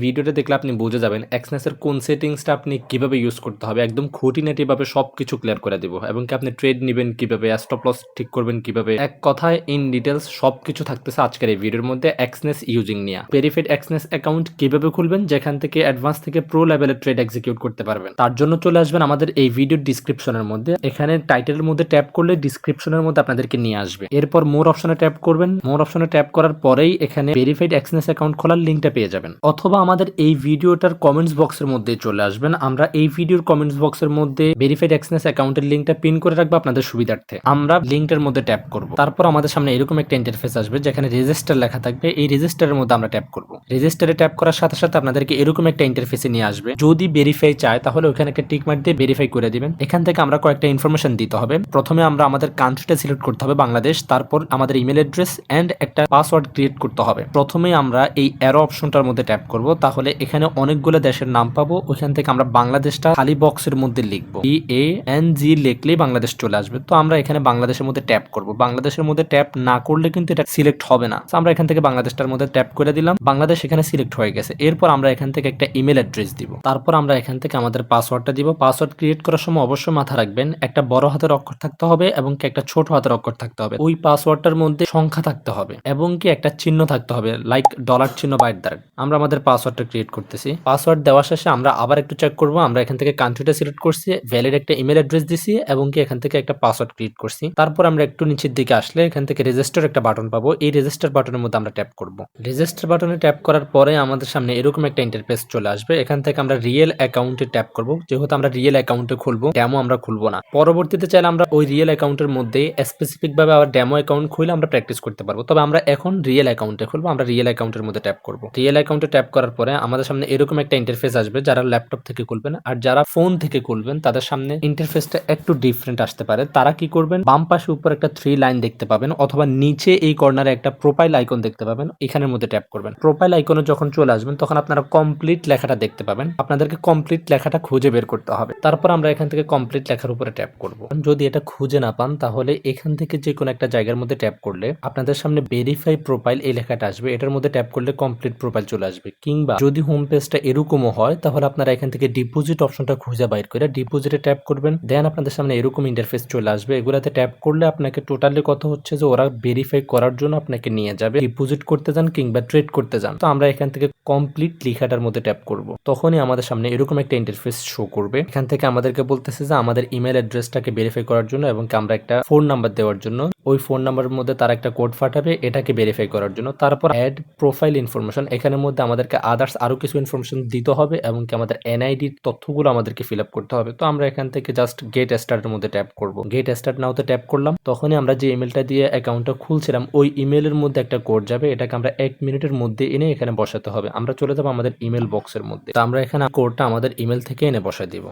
ভিডিওটা দেখলে আপনি বুঝে যাবেন এক্সনেসের কোন সেটিংসটা আপনি কিভাবে ইউজ করতে হবে। একদম খুঁটিনাটিভাবে সবকিছু ক্লিয়ার করে দিব এবং কি আপনি ট্রেড নিবেন কিভাবে, স্টপ লস ঠিক করবেন কিভাবে, এক কথায় ইন ডিটেলস সবকিছু থাকতেছে আজকের এই ভিডিওর মধ্যে এক্সনেস ইউজিং নিয়ে। ভেরিফাইড এক্সনেস অ্যাকাউন্ট কিভাবে খুলবেন যেখান থেকে অ্যাডভান্স থেকে প্রো লেভেলের ট্রেড এক্সিকিউট করতে পারবেন। তার জন্য চলে আসবেন আমাদের এই ভিডিওর ডিসক্রিপশনের মধ্যে। এখানে টাইটেলের মধ্যে ট্যাপ করলে ডিসক্রিপশনের মধ্যে আপনাদেরকে নিয়ে আসবে। এরপর মোর অপশনে ট্যাপ করবেন। মোর অপশনে ট্যাপ করার পরেই এখানে ভেরিফাইড এক্সনেস অ্যাকাউন্ট খোলার লিঙ্কটা পেয়ে যাবেন, অথবা আমাদের এই ভিডিওটার কমেন্টস বক্সের মধ্যে চলে আসবেন। আমরা এই ভিডিওর কমেন্টস বক্সের মধ্যে ভেরিফাইড এক্সনেস অ্যাকাউন্টের লিঙ্কটা পিন করে রাখবো আপনাদের সুবিধার্থে। আমরা লিঙ্কটার মধ্যে ট্যাপ করব। তারপর আমাদের সামনে এরকম একটা ইন্টারফেস আসবে যেখানে রেজিস্টার লেখা থাকবে। এই রেজিস্টারের মধ্যে আমরা ট্যাপ করব। রেজিস্টারে ট্যাপ করার সাথে সাথে আপনাদেরকে এরকম একটা ইন্টারফেসে নিয়ে আসবে। যদি ভেরিফাই চায় তাহলে ওখানে একটা টিক মার্ক দিয়ে ভেরিফাই করে দিবেন। এখান থেকে আমরা কয়েকটা ইনফরমেশন দিতে হবে। প্রথমে আমরা আমাদের কান্ট্রিটা সিলেক্ট করতে হবে বাংলাদেশ, তারপর আমাদের ইমেল অ্যাড্রেস এন্ড একটা পাসওয়ার্ড ক্রিয়েট করতে হবে। প্রথমে আমরা এই অ্যারো অপশনটার মধ্যে ট্যাপ করব। তাহলে এখানে অনেকগুলো দেশের নাম পাবো। ওইখান থেকে আমরা বাংলাদেশটা খালি বক্সের মধ্যে লিখবো। BANG লিখলেই বাংলাদেশ চলে আসবে। তো আমরা এখানে বাংলাদেশের মধ্যে ট্যাপ করব। বাংলাদেশের মধ্যে ট্যাপ না করলে কিন্তু এটা সিলেক্ট হবে না। আমরা এখান থেকে বাংলাদেশটার মধ্যে ট্যাপ করে দিলাম। বাংলাদেশ এখানে সিলেক্ট হয়ে গেছে। এরপর আমরা এখান থেকে একটা ইমেল অ্যাড্রেস দিব। তারপর আমরা এখান থেকে আমাদের পাসওয়ার্ডটা দিব। পাসওয়ার্ড ক্রিয়েট করার সময় অবশ্যই মাথা রাখবেন একটা বড় হাতের অক্ষর থাকতে হবে এবং কি একটা ছোট হাতের অক্ষর থাকতে হবে। ওই পাসওয়ার্ডটার মধ্যে সংখ্যা থাকতে হবে এবং কি একটা চিহ্ন থাকতে হবে, লাইক ডলার চিহ্ন বা @। আমরা আমাদের পাসওয়ার্ডটা ক্রিয়েট করতেছি। পাসওয়ার্ড দেওয়া শেষে আমরা আবার একটু চেক করব। আমরা এখান থেকে কান্ট্রিটা সিলেক্ট করছি, ভ্যালিড একটা ইমেল অ্যাড্রেস দিছি এবং কি এখান থেকে একটা পাসওয়ার্ড ক্রিয়েট করছি। তারপর আমরা একটু নিচের দিকে আসলে এখান থেকে রেজিস্টার একটা বাটন পাবো। এই রেজিস্টার বাটনের মধ্যে আমরা ট্যাপ করব। রেজিস্টার বাটনে ট্যাপ করার পরে আমাদের সামনে এরকম একটা ইন্টারফেস চলে আসবে। এখান থেকে আমরা রিয়েল অ্যাকাউন্টে ট্যাপ করব। যেহেতু আমরা রিয়েল অ্যাকাউন্টে খুলবো, ডেমো আমরা খুলবো না। পরবর্তীতে চাইলে আমরা ওই রিয়েল অ্যাকাউন্টের মধ্যে স্পেসিফিক ভাবে আবার ডেমো অ্যাকাউন্ট খুলে আমরা প্র্যাকটিস করতে পারবো। তবে আমরা এখন রিয়েল অ্যাকাউন্টে খুলবো। আমরা রিয়েল অ্যাকাউন্টের মধ্যে ট্যাপ করব। রিয়েল অ্যাকাউন্টে ট্যাপ করার পরে আমাদের সামনে এরকম একটা ইন্টারফেস আসবে। যারা ল্যাপটপ থেকে খুলবেন আর যারা ফোন থেকে খুলবেন তাদের সামনে ইন্টারফেসটা একটু ডিফারেন্ট আসতে পারে। তারা কি করবেন, বাম পাশে উপর একটা 3 লাইন দেখতে পাবেন অথবা নিচে এই কর্নারে একটা প্রোফাইল আইকন দেখতে পাবেন। এখানের মধ্যে ট্যাপ করবেন। প্রোফাইল আইকনে যখন চলে আসবেন তখন আপনারা কমপ্লিট লেখাটা দেখতে পাবেন। আপনাদেরকে কমপ্লিট লেখাটা খুঁজে বের করতে হবে। তারপর আমরা এখান থেকে কমপ্লিট লেখার উপরে ট্যাপ করব। যদি এটা খুঁজে না পান তাহলে এখান থেকে যে কোনো একটা জায়গার মধ্যে ট্যাপ করলে আপনাদের সামনে ভেরিফাই প্রোফাইল এই লেখাটা আসবে। এটার মধ্যে ট্যাপ করলে কমপ্লিট প্রোফাইল চলে আসবে। কিংবা যদি হোম পেজটা এরকমও হয় তাহলে আপনারা এখান থেকে ডিপোজিট অপশনটা খুঁজে বাইর করে ডিপোজিটে ট্যাপ করবেন। দেন আপনাদের সামনে এরকম ইন্টারফেস চলে আসবে। এগুলাতে ট্যাপ করলে আপনাকে টোটালি কথা হচ্ছে যে ওরা ভেরিফাই করার জন্য আপনাকে নিয়ে যাবে, ডিপোজিট করতে যান কিংবা ট্রেড করতে যান। তো আমরা এখান থেকে কমপ্লিট লেখাটার মধ্যে ট্যাপ করব। তখনই আমাদের সামনে এরকম একটা ইন্টারফেস শো করবে। এখান থেকে আমাদেরকে বলতেছে যে আমাদের ইমেল অ্যাড্রেসটাকে ভেরিফাই করার জন্য এবং আমরা একটা ফোন নাম্বার দেওয়ার জন্য, ওই ফোন নাম্বারের মধ্যে তারা একটা কোড পাঠাবে এটাকে ভেরিফাই করার জন্য। তারপর অ্যাড প্রোফাইল ইনফরমেশন, এখানের মধ্যে আমাদেরকে আদার্স আরো কিছু ইনফরমেশন দিতে হবে এবং কি আমাদের এনআইডি তথ্যগুলো আমাদেরকে ফিল আপ করতে হবে। তো আমরা এখান থেকে জাস্ট গেট স্টার্টের মধ্যে ট্যাপ করব। গেট স্টার্ট নাওতে ট্যাপ করলাম। তখনই আমরা যে ইমেলটা দিয়ে অ্যাকাউন্টটা খুলছিলাম ওই ইমেলের মধ্যে একটা কোড যাবে। এটাকে আমরা 1 মিনিটের মধ্যে এনে এখানে বসাতে হবে। আমরা চলে যাবো আমাদের ইমেল বক্সের মধ্যে। তো আমরা এখানে কোডটা আমাদের ইমেল থেকে এনে বসাই দিব।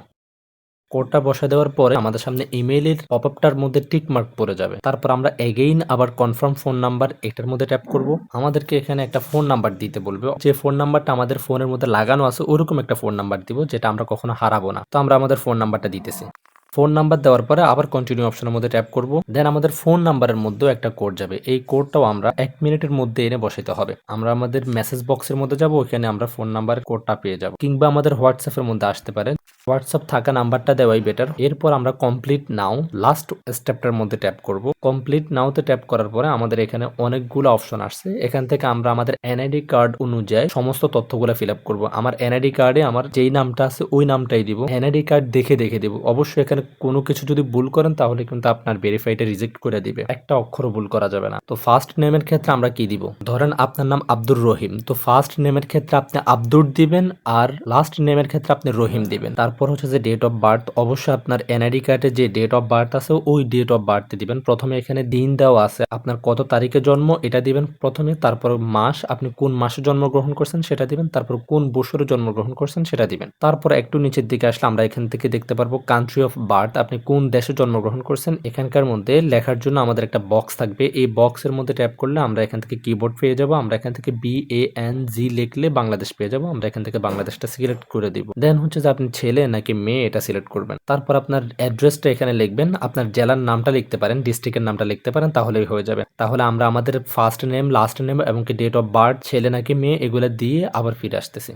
কোডটা বসা দেওয়ার পরে আমাদের সামনে ইমেইলের পপআপটার মধ্যে টিক মার্ক পড়ে যাবে। তারপর আমরা এগেইন আবার কনফার্ম ফোন নাম্বার এটার মধ্যে ট্যাপ করব। আমাদেরকে এখানে একটা ফোন নাম্বার দিতে বলবে। যে ফোন নাম্বারটা আমাদের ফোনের মধ্যে লাগানো আছে ওরকম একটা ফোন নাম্বার দিব যেটা আমরা কখনো হারাবো না। তো আমরা আমাদের ফোন নাম্বারটা দিতেছি। ফোন নাম্বার দেওয়ার পরে আবার কন্টিনিউ অপশনের মধ্যে ট্যাপ করব। দেন আমাদের ফোন নাম্বারের মধ্যেও একটা কোড যাবে। এই কোডটাও আমরা 1 মিনিটের মধ্যে এনে বসাইতে হবে। আমরা আমাদের মেসেজ বক্সের মধ্যে যাব, ওখানে আমরা ফোন নাম্বারের কোডটা পেয়ে যাব। কিংবা আমাদের হোয়াটসঅ্যাপের মধ্যে আসতে পারে। হোয়াটসঅ্যাপ থাকা নাম্বারটা দেওয়াই বেটার। এরপর আমরা কমপ্লিট নাও লাস্ট স্টেপটার মধ্যে ট্যাপ করব। কমপ্লিট নাওতে ট্যাপ করার পরে আমাদের এখানে অনেকগুলো অপশন আসছে। এখান থেকে আমরা আমাদের এনআইডি কার্ড অনুযায়ী সমস্ত তথ্যগুলো ফিল আপ করবো। আমার এনআইডি কার্ডে আমার যেই নামটা আছে ওই নামটাই দিব। এনআইডি কার্ড দেখে দিব। অবশ্যই এখানে কোনো কিছু যদি ভুল করেন তাহলে কিন্তু আপনার ভেরিফাইটা রিজেক্ট করে দিবে। একটা অক্ষরও ভুল করা যাবে না। তো ফার্স্ট নেমের ক্ষেত্রে আমরা কি দিব, ধরেন আপনার নাম আব্দুর রহিম, তো ফার্স্ট নেমের ক্ষেত্রে আপনি আব্দুর দিবেন আর লাস্ট নেমের ক্ষেত্রে আপনি রহিম দিবেন। তারপর হচ্ছে যে ডেট অফ বার্থ, অবশ্যই আপনার এনআইডি কার্ডে যে ডেট অফ বার্থ আছে ওই ডেট অফ বার্থ দিবেন। প্রথমে এখানে দিন দেওয়া আছে, আপনার কত তারিখে জন্ম এটা দিবেন প্রথমে। তারপর মাস, আপনি কোন মাসে জন্মগ্রহণ করছেন সেটা দিবেন। তারপর কোন বছরে জন্মগ্রহণ করছেন সেটা দিবেন। তারপর একটু নিচের দিকে আসলে আমরা এখান থেকে দেখতে পারবো কান্ট্রি অফ বার্থ, আপনি কোন দেশে জন্মগ্রহণ করছেন। এখানকার মধ্যে লেখার জন্য আমাদের একটা বক্স থাকবে। এই বক্সের মধ্যে ট্যাপ করলে আমরা এখান থেকে কিবোর্ড পেয়ে যাব। আমরা এখান থেকে BANG লিখলে বাংলাদেশ পেয়ে যাব। আমরা এখান থেকে বাংলাদেশটা সিলেক্ট করে দিব। দেন হচ্ছে যে আপনি ছেলে নাকি মেয়ে এটা সিলেক্ট করবেন। তারপর আপনার অ্যাড্রেসটা এখানে লিখবেন। আপনার জেলার নামটা লিখতে পারেন, ডিস্ট্রিক্টের নামটা লিখতে পারেন, তাহলেই হয়ে যাবে। তাহলে আমরা আমাদের ফার্স্ট নেম, লাস্ট নেম এবং কি ডেট অফ বার্থ, ছেলে নাকি মেয়ে এগুলো দিয়ে আবার ফিরে আসতেছি।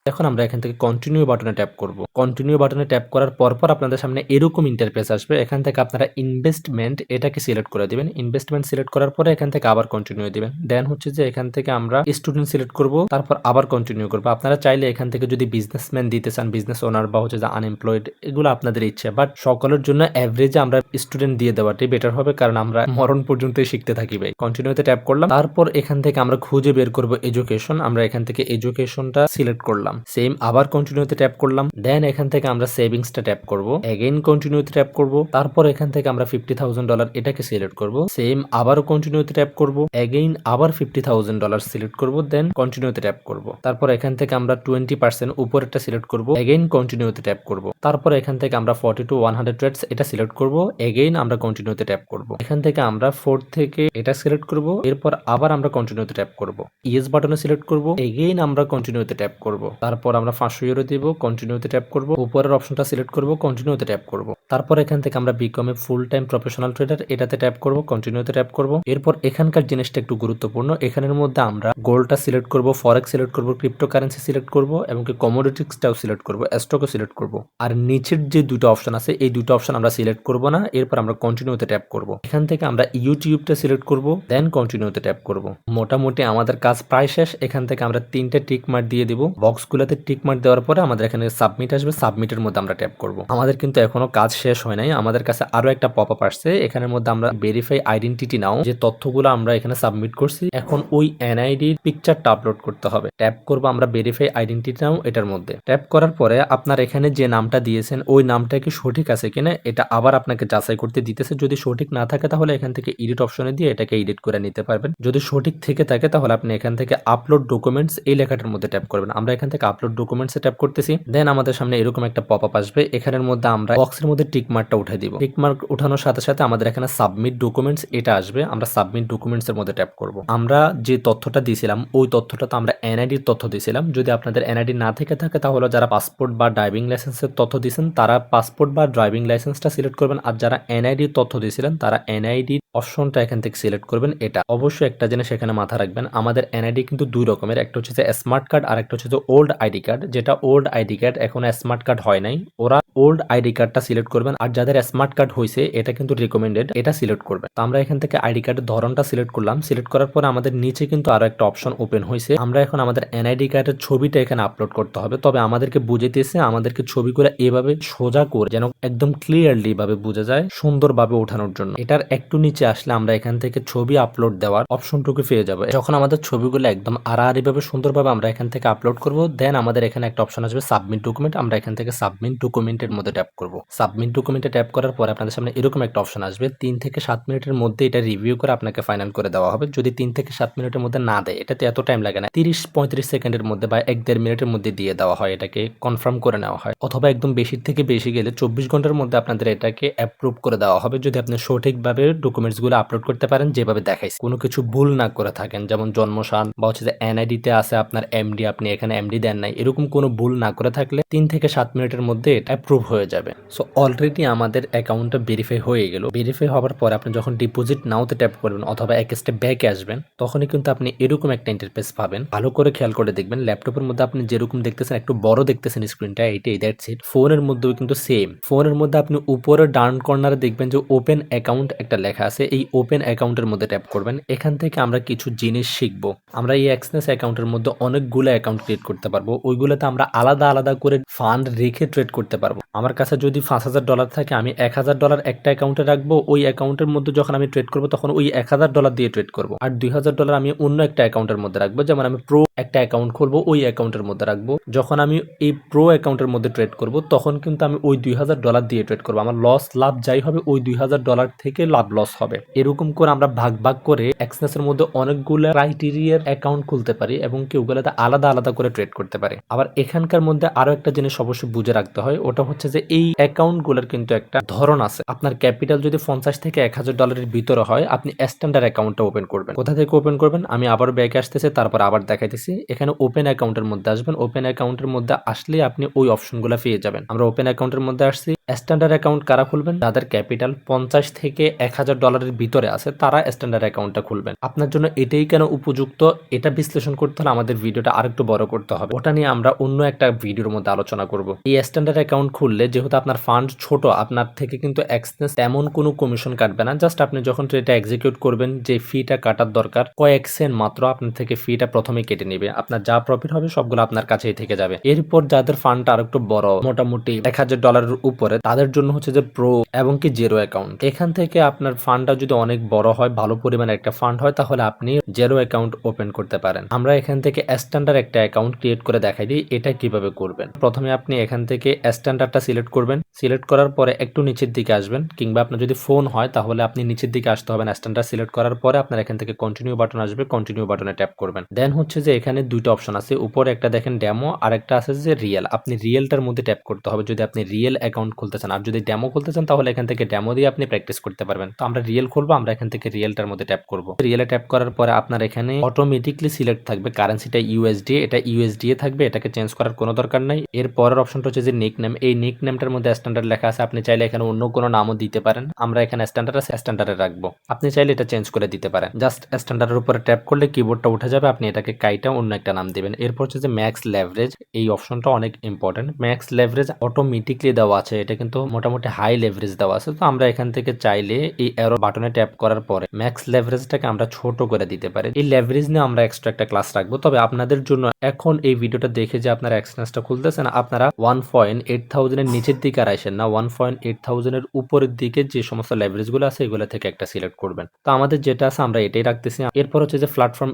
এখন আমরা এখান থেকে কন্টিনিউ বাটনে ট্যাপ করব। কন্টিনিউ বাটনে ট্যাপ করার পর আপনাদের সামনে এরকম ইন্টারফেস আসবে। এখান থেকে আপনারা ইনভেস্টমেন্ট এটাকে সিলেক্ট করে দিবেন। ইনভেস্টমেন্ট সিলেক্ট করার পরে এখান থেকে আবার কন্টিনিউ দিবেন। দেন হচ্ছে যে এখান থেকে আমরা স্টুডেন্ট সিলেক্ট করব, তারপর আবার কন্টিনিউ করব। আপনারা চাইলে এখান থেকে যদি বিজনেসম্যান দিতে চান, বিজনেস ওনার বা হচ্ছে যে আনএমপ্লয়েড, এগুলো আপনাদের ইচ্ছে, বাট সকলের জন্য এভারেজে আমরা স্টুডেন্ট দিয়ে দেওয়াটাই বেটার হবে, কারণ আমরা মরণ পর্যন্তই শিখতে থাকি ভাই। কন্টিনিউতে ট্যাপ করলাম, তারপর এখান থেকে আমরা খুঁজে বের করব এডুকেশন। আমরা এখান থেকে এডুকেশনটা সিলেক্ট করলাম, সেম আবার কন্টিনিউতে ট্যাপ করলাম। দেন এখান থেকে আমরা সেভিংসটা ট্যাপ করব, এগেইন কন্টিনিউতে ট্যাপ করব। তারপর এখান থেকে আমরা $50,000 এটাকে সিলেক্ট করব, সেম আবারও কন্টিনিউতে ট্যাপ করব, এগেইন আবার $50,000 সিলেক্ট করব, দেন কন্টিনিউতে ট্যাপ করব। তারপর এখান থেকে আমরা 20% উপরেরটা সিলেক্ট করব, এগেইন কন্টিনিউতে ট্যাপ করব। তারপর এখান থেকে আমরা 40 to 100 ট্রেডস এটা সিলেক্ট করব, এগেইন আমরা কন্টিনিউতে ট্যাপ করব। এখান থেকে আমরা 4 থেকে এটা সিলেক্ট করব, এরপর আবার আমরা কন্টিনিউতে ট্যাপ করব। ইয়েস বাটনে সিলেক্ট করব, এগেইন আমরা কন্টিনিউতে ট্যাপ করব। তারপর আমরা 500 ইউরো দিব, কন্টিনিউতে ট্যাপ করব। উপরের অপশনটা সিলেক্ট করব, কন্টিনিউতে ট্যাপ করব। তারপর এখান থেকে আমরা বিকম এ ফুল টাইম প্রফেশনাল ট্রেডার এটাতে ট্যাপ করব, কন্টিনিউতে ট্যাপ করব। এরপর এখানকার জিনিসটা একটু গুরুত্বপূর্ণ, এখানের মধ্যে আমরা গোল্ডটা সিলেক্ট করব, ফরেক্স সিলেক্ট করব, ক্রিপ্টোকারেন্সি সিলেক্ট করব এবং কি কমোডিটিসটাও সিলেক্ট করব, স্টকও সিলেক্ট করব। আর নিচের যে দুটো অপশন আছে এই দুটো অপশন আমরা সিলেক্ট করব না। এরপর আমরা কন্টিনিউতে ট্যাপ করব। এখান থেকে আমরা ইউটিউবটা সিলেক্ট করব, দেন কন্টিনিউতে ট্যাপ করব। মোটামুটি আমাদের কাজ প্রায় শেষ। এখান থেকে আমরা 3টে টিক মার্ক দিয়ে দিব। বক্সগুলোতে টিক মার্ক দেওয়ার পরে আমাদের এখানে সাবমিট আসবে, সাবমিটের মধ্যে আমরা ট্যাপ করব। আমাদের কিন্তু এখনো কাজ শেষ হয় নাই, আমাদের কাছে আরো একটা পপআপ আসছে। এখানের মধ্যে আমরা ভেরিফাই আইডেন্টিটি নাও, যে তথ্যগুলো আমরা এখানে সাবমিট করছি, এখন ওই এনআইডির পিকচারটা আপলোড করতে হবে। ট্যাপ করব আমরা ভেরিফাই আইডেন্টিটি নাও এটার মধ্যে। ট্যাপ করার পরে আপনার এখানে যে নামটা দিয়েছেন ওই নামটা কি সঠিক আছে কিনা এটা আবার আপনাকে যাচাই করতে দিতেছে। যদি সঠিক না থাকে তাহলে এখান থেকে এডিট অপশনে দিয়ে এটাকে এডিট করে নিতে পারবেন। যদি সঠিক থেকে থাকে তাহলে আপনি এখান থেকে আপলোড ডকুমেন্টস এই লেখাটার মধ্যে ট্যাপ করবেন। আমরা এখান থেকে আপলোড ডকুমেন্টস এ ট্যাপ করতেছি। দেন আমাদের সামনে এরকম একটা পপআপ আসবে, এখানের মধ্যে আমরা বক্সের মধ্যে টিক মার্কটা উঠে দিব। টিক মার্ক উঠানোর সাথে সাথে আমাদের এখানে সাবমিট ডকুমেন্টস এটা আসবে, আমরা সাবমিট ডকুমেন্টস এর মধ্যে ট্যাপ করব। আমরা যে তথ্যটা দিয়েছিলাম ওই তথ্যটা তো আমরা এনআইডির তথ্য দিয়েছিলাম। যদি আপনাদের এনআইডি না থেকে থাকে তাহলে যারা পাসপোর্ট বা ড্রাইভিং লাইসেন্সের তথ্য দিয়েছেন তারা পাসপোর্ট বা ড্রাইভিং লাইসেন্সটা সিলেক্ট করবেন, আর যারা এনআইডির তথ্য দিয়েছিলেন তারা এনআইডি অপশনটা এখান থেকে সিলেক্ট করবেন। এটা অবশ্যই একটা জিনিস এখানে মাথা রাখবেন, আমাদের এনআইডি কিন্তু দুই রকমের, একটা হচ্ছে যে স্মার্ট কার্ড আর একটা হচ্ছে যে ওল্ড আইডি কার্ড। যেটা ওল্ড আইডি কার্ড এখন স্মার্ট কার্ড হয় নাই, ওরা ওল্ড আইডি কার্ডটা সিলেক্ট করবেন, আর যাদের স্মার্ট কার্ড হয়েছে এটা কিন্তু রিকমেন্ডেড, এটা সিলেক্ট করবেন। তো আমরা এখান থেকে আইডি কার্ডের ধরনটা সিলেক্ট করলাম। সিলেক্ট করার পরে আমাদের নিচে কিন্তু আরো একটা অপশন ওপেন হয়েছে, আমরা এখন আমাদের এনআইডি কার্ডের ছবিটা এখানে আপলোড করতে হবে। তবে আমাদেরকে বুঝাইতেছে আমাদেরকে ছবিগুলো এভাবে সোজা করে যেন একদম ক্লিয়ারলি ভাবে বোঝা যায়, সুন্দরভাবে ওঠানোর জন্য। এটার একটু নিচে আসলে আমরা এখান থেকে ছবি আপলোড দেওয়ার অপশনটুকু পেয়ে যাবো। যখন আমাদের ছবিগুলো একদম আড়াআড়ি ভাবে সুন্দরভাবে আমরা এখান থেকে আপলোড করব, দেন আমাদের এখানে একটা অপশন আসবে সাবমিট ডকুমেন্ট। আমরা এখান থেকে সাবমিট ডকুমেন্টের মধ্যে ট্যাপ করব। সাবমিট ডকুমেন্টে ট্যাপ করার পরে আপনাদের সামনে এরকম একটা অপশন আসবে, 3 থেকে 7 মিনিটের মধ্যে এটা রিভিউ করে আপনাকে ফাইনাল করে দেওয়া হবে। যদি 3 থেকে 7 মিনিটের মধ্যে না দেয়, এটাতে এত টাইম লাগে না, 30-35 সেকেন্ডের মধ্যে বা 1-1.5 মিনিটের মধ্যে দিয়ে দেওয়া হয়, এটাকে কনফার্ম করে নেওয়া হয়। অথবা একদম বেশি থেকে বেশি গেলে 24 ঘন্টার মধ্যে আপনাদের এটাকে অ্যাপ্রুভ করে দেওয়া হবে, যদি আপনি সঠিকভাবে ডকুমেন্টস গুলো আপলোড করতে পারেন যেভাবে দেখাইছে, কোনো কিছু ভুল না করে থাকেন। যেমন জন্মসাল বা হচ্ছে যে এনআইডি তে আছে আপনার এমডি, আপনি এখানে এমডি দেন নাই, এরকম কোনো ভুল না করে থাকলে 3 থেকে 7 মিনিটের মধ্যে এটা অ্যাপ্রুভ হয়ে যাবে। সো অলরেডি আমাদের অ্যাকাউন্টটা ভেরিফাই হয়ে গেল। ভেরিফাই হওয়ার পরে আপনি যখন ডিপোজিট নাওতে ট্যাপ করবেন অথবা এক স্টেপ ব্যাকে আসবেন, তখনই কিন্তু আপনি এরকম একটা ইন্টারফেস পাবেন। ভালো করে খেয়াল করে দেখবেন, ল্যাপটপের মধ্যে আপনি যেরকম দেখতেছেন একটু বড় দেখতেছেন স্ক্রিনটা, এইটাই দ্যাটস ইট। ফোনের মধ্যেও কিন্তু সেম। ফোনের মধ্যে আপনি উপরে ডান কর্নারে দেখবেন যে ওপেন অ্যাকাউন্ট একটা লেখা আছে, এই ওপেন অ্যাকাউন্টের মধ্যে ট্যাপ করবেন। এখান থেকে আমরা কিছু জিনিস শিখবো। আমরা এই এক্সনেস অ্যাকাউন্টের মধ্যে অনেকগুলো অ্যাকাউন্ট ক্রিয়েট করতে পারবো, ওইগুলোতে আমরা আলাদা আলাদা করে ফান্ড রেখে ট্রেড করতে পারবো। আমার কাছে যদি $5,000 থাকে, আমি $1,000 একটা অ্যাকাউন্টে রাখবো, ওই অ্যাকাউন্টের মধ্যে যখন আমি ট্রেড করবো তখন ওই $1,000 দিয়ে ট্রেড করবো। আর $2,000 আমি অন্য একটা অ্যাকাউন্টের মধ্যে রাখবো, যেমন আমি প্রো একটা অ্যাকাউন্ট খুলবো, ওই অ্যাকাউন্টের মধ্যে রাখবো। যখন আমি এই প্রো অ্যাকাউন্টের মধ্যে ট্রেড করবো তখন কিন্তু আমি ওই $2,000 দিয়ে ট্রেড করবো। আমার লস লাভ যাই হবে ওই $2,000 থেকে লাভ লস হবে। এরকম করে আমরা ভাগ ভাগ করে এক্সনেসের মধ্যে অনেকগুলো ক্রাইটেরিয়ার অ্যাকাউন্ট খুলতে পারি এবং কি ওগুলোতে আলাদা আলাদা করে ট্রেড করতে পারি। আবার এখানকার মধ্যে আরো একটা জিনিস অবশ্যই বুঝে রাখতে হয়, ওটা হচ্ছে যে এই অ্যাকাউন্ট গুলোর কিন্তু একটা ধরন আছে। আপনার ক্যাপিটাল যদি $50 থেকে $1,000 ভিতরে হয়, আপনি স্ট্যান্ডার্ড অ্যাকাউন্টটা ওপেন করবেন। কোথা থেকে ওপেন করবেন আমি আবার ব্যাকে আসতেছি, তারপর আবার দেখাইতেছি। এখানে ওপেন অ্যাকাউন্টের মধ্যে আসবেন, ওপেন অ্যাকাউন্টের মধ্যে আসলে আপনি ওই অপশনগুলো পেয়ে যাবেন। আমরা ওপেন অ্যাকাউন্টের মধ্যে আসছি, স্ট্যান্ডার্ড অ্যাকাউন্ট কারা খুলবেন? যাদের ক্যাপিটাল 50 থেকে $1000 ভিতরে আছে তারা স্ট্যান্ডার্ড অ্যাকাউন্টটা খুলবেন। আপনার জন্য এটাই কেন উপযুক্ত এটা বিশ্লেষণ করতে হলে আমাদের ভিডিওটা আরেকটু বড় করতে হবে। ওটা নিয়ে আমরা অন্য একটা ভিডিওর মধ্যে আলোচনা করব। এই স্ট্যান্ডার্ড অ্যাকাউন্ট খুললে যেহেতু আপনার ফান্ড ছোট, আপনার থেকে কিন্তু এক্সচেঞ্জ তেমন কোনো কমিশন কাটবে না। জাস্ট আপনি যখন ট্রেডটা এক্সিকিউট করবেন যে ফিটা কাটার দরকার কয়েক সেন্ট মাত্র আপনার থেকে ফিটা প্রথমেই কেটে নেবে। আপনার যা প্রফিট হবে সবগুলো আপনার কাছেই থেকে যাবে। এরপর যাদের ফান্ডটা আরেকটু বড়, মোটামুটি $1000 উপরে, তাদের জন্য হচ্ছে যে প্রো এবং কি জেরো অ্যাকাউন্ট। এখান থেকে আপনার ফান্ডটা যদি অনেক বড় হয়, ভালো পরিমাণে একটা ফান্ড হয়, তাহলে আপনি জেরো অ্যাকাউন্ট ওপেন করতে পারেন। আমরা এখান থেকে স্ট্যান্ডার্ড একটা অ্যাকাউন্ট ক্রিয়েট করে দেখাই দিই এটা কিভাবে করবেন। প্রথমে আপনি এখান থেকে স্ট্যান্ডার্ডটা সিলেক্ট করবেন। সিলেক্ট করার পরে একটু নিচের দিকে আসবেন, কিংবা আপনার যদি ফোন হয় তাহলে আপনি নিচের দিকে আসতে হবে। স্ট্যান্ডার্ড সিলেক্ট করার পরে আপনার এখান থেকে কন্টিনিউ বাটন আসবে, কন্টিনিউ বাটনে ট্যাপ করবেন। দেন হচ্ছে যে এখানে দুইটা অপশন আছে, উপরে একটা দেখেন ডেমো, আর একটা আছে যে রিয়েল। আপনি রিয়েলটার মধ্যে ট্যাপ করতে হবে যদি আপনি রিয়েল অ্যাকাউন্ট খুলতে চান। আর যদি ডেমো খুলতে চান তাহলে এখান থেকে ডেমো দিয়ে আপনি প্র্যাকটিস করতে পারবেন। তো আমরা রিয়েল খুলবো, আমরা এখান থেকে রিয়েলটার মধ্যে ট্যাপ করব। রিয়েলে ট্যাপ করার পরে আপনার এখানে অটোমেটিকলি সিলেক্ট থাকবে কারেন্সিটা ইউএসডি, এটা ইউএসডি এ থাকবে, এটাকে চেঞ্জ করার কোনো দরকার নাই। এর পরের অপশনটা হচ্ছে যে নিক নেম। এই নিক নেমটার মধ্যে স্ট্যান্ডার্ড লেখা আছে, আপনি চাইলে এখানে অন্য কোনো নামও দিতে পারেন। আমরা এখানে স্ট্যান্ডার্ড আছে, স্ট্যান্ডার্ডে রাখবো। আপনি চাইলে এটা চেঞ্জ করে দিতে পারেন। জাস্ট স্ট্যান্ডার্ডের উপরে ট্যাপ করলে কিবোর্ডটা উঠে যাবে, আপনি এটাকে কাইটা অন্য একটা নাম দিবেন। এরপর হচ্ছে যে ম্যাক্স লেভারেজ, এই অপশনটা অনেক ইম্পর্টেন্ট। ম্যাক্স লেভারেজ অটোমেটিকলি দেওয়া আছে, এটা কিন্তু মোটামুটি হাই লেভারেজ দেওয়া আছে। তো আমরা এখান থেকে চাইলে এই অ্যারো বাটনে ট্যাপ করার পরে ম্যাক্স লেভারেজটাকে আমরা ছোট করে দিতে পারি। এই লেভারেজ নিয়ে আমরা এক্সট্রা একটা ক্লাস রাখবো। তবে আপনাদের জন্য এখন এই ভিডিওটা দেখে যে আপনারা এক্সচেঞ্জটা খুলতেছেন, আপনারা 1.8000 এর নিচের দিকে আর আসেন না, 1.8000 এর উপরের দিকে যে সমস্ত লেভারেজ গুলো আছে এগুলো থেকে একটা সিলেক্ট করবেন। তো আমাদের যেটা আছে আমরা এটাই রাখতেছি। এরপর হচ্ছে যে প্ল্যাটফর্ম